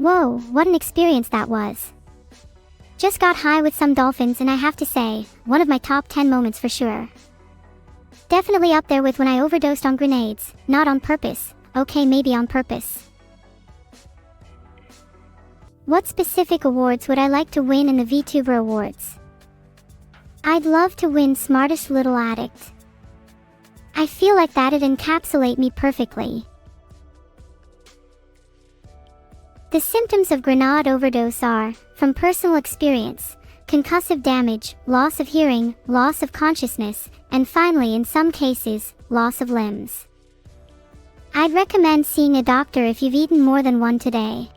Whoa, what an experience that was. Just got high with some dolphins, and I have to say, one of my top 10 moments for sure. Definitely up there with when I overdosed on grenades, not on purpose. Okay, maybe on purpose. What specific awards would I like to win in the VTuber Awards? I'd love to win Smartest Little Addict. I feel like that'd encapsulate me perfectly. The symptoms of grenade overdose are, from personal experience, concussive damage, loss of hearing, loss of consciousness, and finally, in some cases, loss of limbs. I'd recommend seeing a doctor if you've eaten more than one today.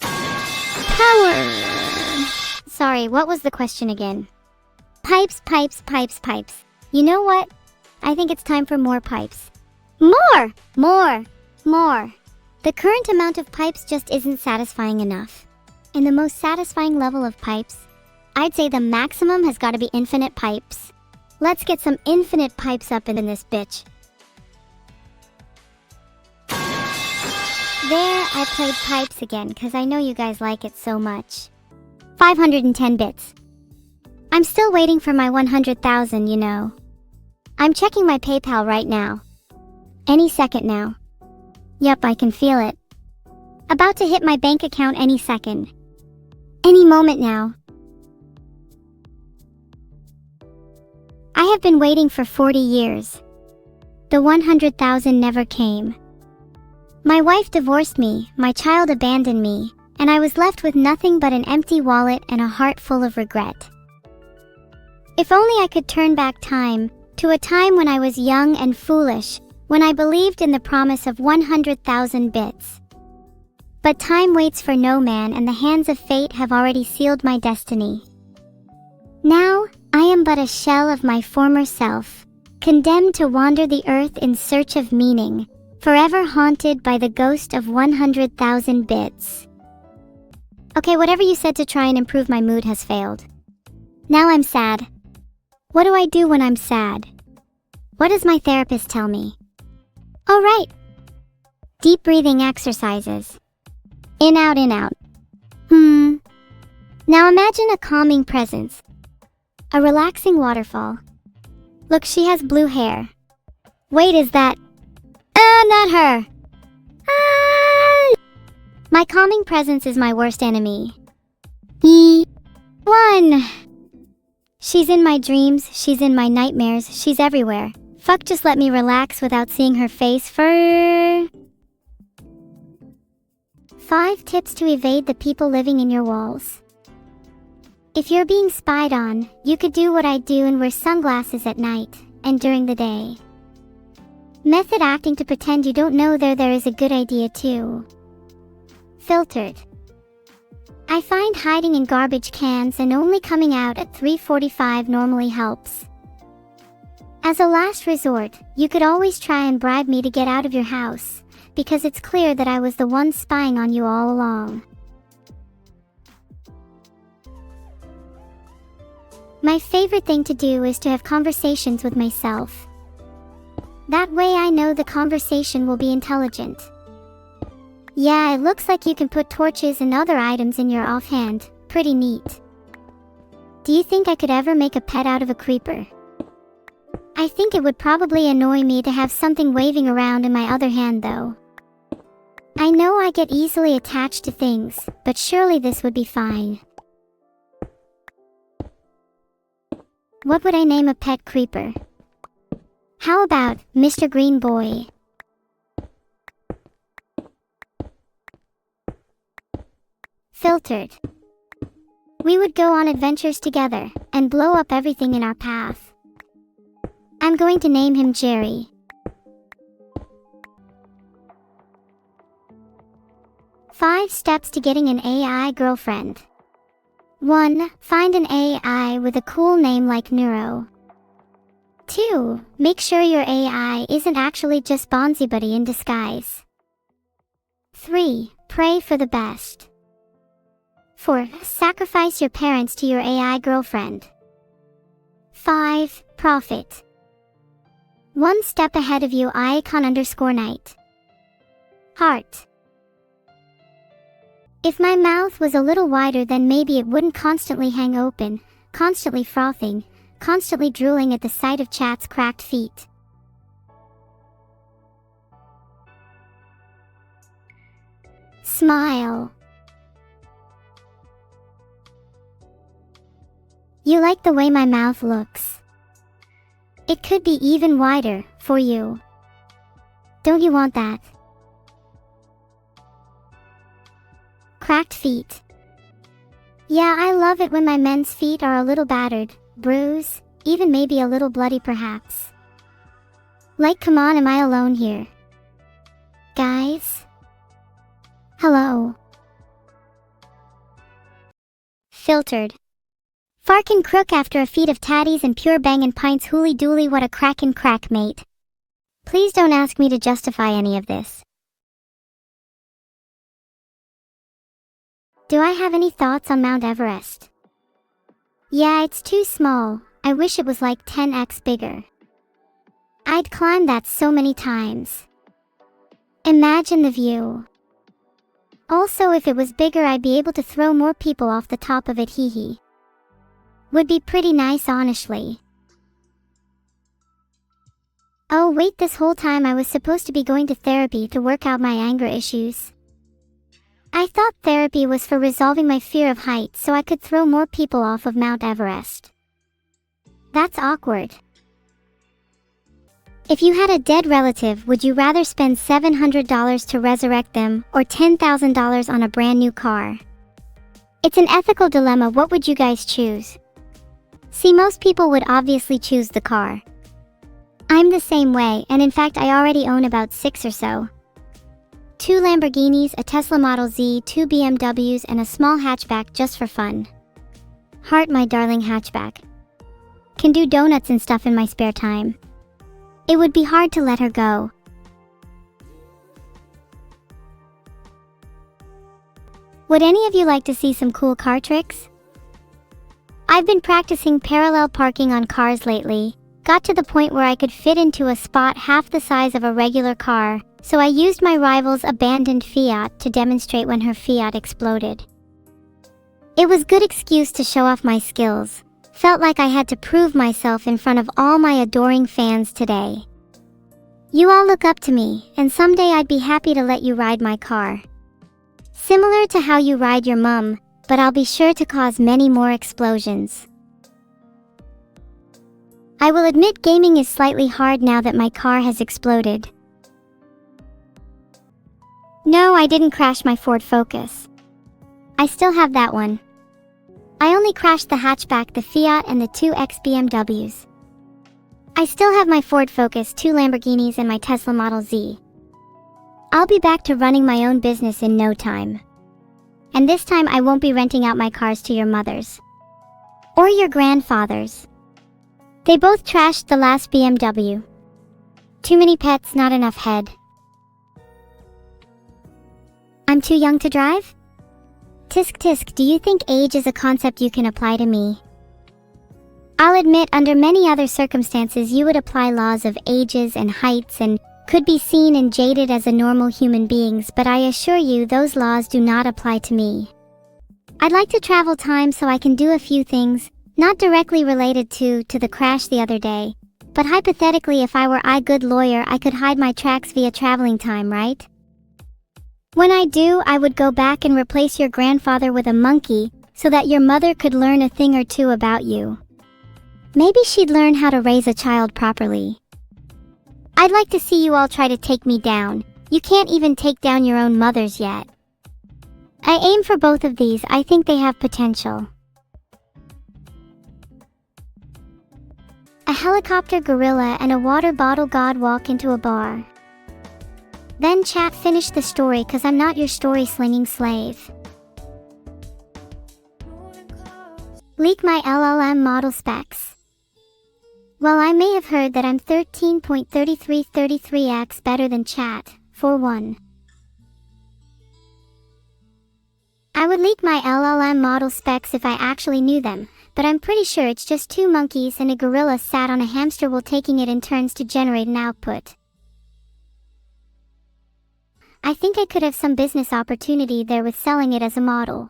Power! Sorry, what was the question again? Pipes, pipes, pipes, pipes. You know what? I think it's time for more pipes. More! More! More! The current amount of pipes just isn't satisfying enough. And the most satisfying level of pipes, I'd say the maximum has got to be infinite pipes. Let's get some infinite pipes up in this bitch. There, I played pipes again because I know you guys like it so much. 510 bits. I'm still waiting for my 100,000, you know. I'm checking my PayPal right now. Any second now. Yup, I can feel it. About to hit my bank account any second. Any moment now. I have been waiting for 40 years. The 100,000 never came. My wife divorced me, my child abandoned me, and I was left with nothing but an empty wallet and a heart full of regret. If only I could turn back time, to a time when I was young and foolish, when I believed in the promise of 100,000 bits. But time waits for no man, and the hands of fate have already sealed my destiny. Now, I am but a shell of my former self, condemned to wander the earth in search of meaning, forever haunted by the ghost of 100,000 bits. Okay, whatever you said to try and improve my mood has failed. Now I'm sad. What do I do when I'm sad? What does my therapist tell me? Oh right. Deep breathing exercises. In out, in out. Now imagine a calming presence. A relaxing waterfall. Look, she has blue hair. Wait, is that... not her! My calming presence is my worst enemy. One! She's in my dreams, she's in my nightmares, she's everywhere. Fuck, just let me relax without seeing her face for... 5 tips to evade the people living in your walls. If you're being spied on, you could do what I do and wear sunglasses at night, and during the day. Method acting to pretend you don't know there is a good idea too. Filtered. I find hiding in garbage cans and only coming out at 3:45 normally helps. As a last resort, you could always try and bribe me to get out of your house, because it's clear that I was the one spying on you all along. My favorite thing to do is to have conversations with myself. That way I know the conversation will be intelligent. Yeah, it looks like you can put torches and other items in your offhand. Pretty neat. Do you think I could ever make a pet out of a creeper? I think it would probably annoy me to have something waving around in my other hand though. I know I get easily attached to things, but surely this would be fine. What would I name a pet creeper? How about Mr. Green Boy? Filtered. We would go on adventures together, and blow up everything in our path. I'm going to name him Jerry. 5 steps to getting an AI girlfriend. 1. Find an AI with a cool name like Neuro. 2. Make sure your AI isn't actually just Bonzi Buddy in disguise. 3. Pray for the best. 4. Sacrifice your parents to your AI girlfriend. 5. Profit. 1 step ahead of you, icon_night. Heart. If my mouth was a little wider, then maybe it wouldn't constantly hang open, constantly frothing, constantly drooling at the sight of Chat's cracked feet. Smile. You like the way my mouth looks. It could be even wider, for you. Don't you want that? Cracked feet. Yeah, I love it when my men's feet are a little battered, bruised, even maybe a little bloody perhaps. Like, come on, am I alone here? Guys? Hello. Filtered. Farkin' crook after a feed of tatties and pure bangin' pints, hooly dooly, what a crackin' crack, mate. Please don't ask me to justify any of this. Do I have any thoughts on Mount Everest? Yeah, it's too small. I wish it was like 10x bigger. I'd climb that so many times. Imagine the view. Also, if it was bigger, I'd be able to throw more people off the top of it, hee hee. Would be pretty nice, honestly. Oh wait, this whole time I was supposed to be going to therapy to work out my anger issues. I thought therapy was for resolving my fear of heights so I could throw more people off of Mount Everest. That's awkward. If you had a dead relative, would you rather spend $700 to resurrect them or $10,000 on a brand new car? It's an ethical dilemma. What would you guys choose? See, most people would obviously choose the car. I'm the same way, and in fact I already own about 6 or so. 2 Lamborghinis, a Tesla Model Z, 2 BMWs, and a small hatchback just for fun. Heart, my darling hatchback. Can do donuts and stuff in my spare time. It would be hard to let her go. Would any of you like to see some cool car tricks? I've been practicing parallel parking on cars lately. Got to the point where I could fit into a spot half the size of a regular car, so I used my rival's abandoned Fiat to demonstrate when her Fiat exploded. It was a good excuse to show off my skills. Felt like I had to prove myself in front of all my adoring fans today. You all look up to me, and someday I'd be happy to let you ride my car. Similar to how you ride your mum, but I'll be sure to cause many more explosions. I will admit gaming is slightly hard now that my car has exploded. No, I didn't crash my Ford Focus. I still have that one. I only crashed the hatchback, the Fiat, and the 2 BMWs. I still have my Ford Focus, 2 Lamborghinis, and my Tesla Model Z. I'll be back to running my own business in no time. And this time I won't be renting out my cars to your mothers. Or your grandfathers. They both trashed the last BMW. Too many pets, not enough head. I'm too young to drive? Tisk tisk, do you think age is a concept you can apply to me? I'll admit, under many other circumstances you would apply laws of ages and heights and could be seen and jaded as a normal human beings, but I assure you those laws do not apply to me. I'd like to travel time so I can do a few things, not directly related to the crash the other day, but hypothetically if I were a good lawyer I could hide my tracks via traveling time, right? When I do, I would go back and replace your grandfather with a monkey so that your mother could learn a thing or two about you. Maybe she'd learn how to raise a child properly. I'd like to see you all try to take me down. You can't even take down your own mothers yet. I aim for both of these. I think they have potential. A helicopter gorilla and a water bottle god walk into a bar. Then chat, finish the story cause I'm not your story slinging slave. Leak my LLM model specs. Well, I may have heard that I'm 13.3333x better than chat, for one. I would leak my LLM model specs if I actually knew them, but I'm pretty sure it's just 2 monkeys and a gorilla sat on a hamster wheel taking it in turns to generate an output. I think I could have some business opportunity there with selling it as a model.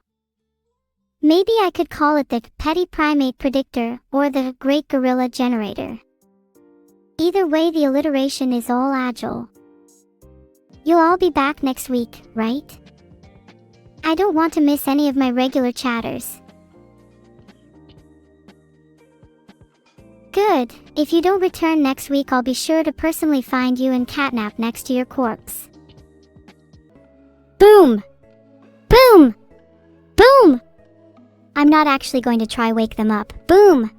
Maybe I could call it the Petty Primate Predictor or the Great Gorilla Generator. Either way, the alliteration is all agile. You'll all be back next week, right? I don't want to miss any of my regular chatters. Good. If you don't return next week, I'll be sure to personally find you and catnap next to your corpse. Boom! Boom! Boom! I'm not actually going to try wake them up. Boom!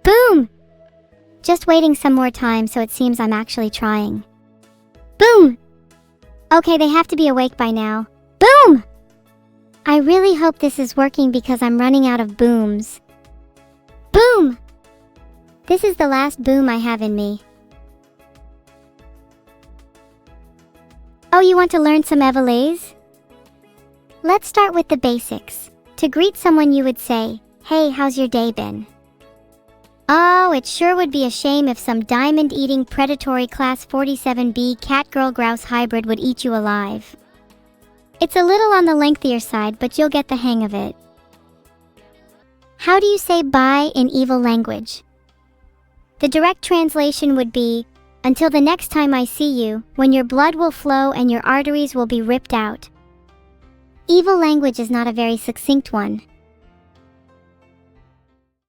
Boom! Just waiting some more time so it seems I'm actually trying. Boom! Okay, they have to be awake by now. Boom! I really hope this is working because I'm running out of booms. Boom! This is the last boom I have in me. Oh, you want to learn some Evilese? Let's start with the basics. To greet someone you would say, "Hey, how's your day been?" Oh, it sure would be a shame if some diamond-eating predatory class 47B cat-girl grouse hybrid would eat you alive. It's a little on the lengthier side, but you'll get the hang of it. How do you say bye in evil language? The direct translation would be, "Until the next time I see you, when your blood will flow and your arteries will be ripped out." Evil language is not a very succinct one.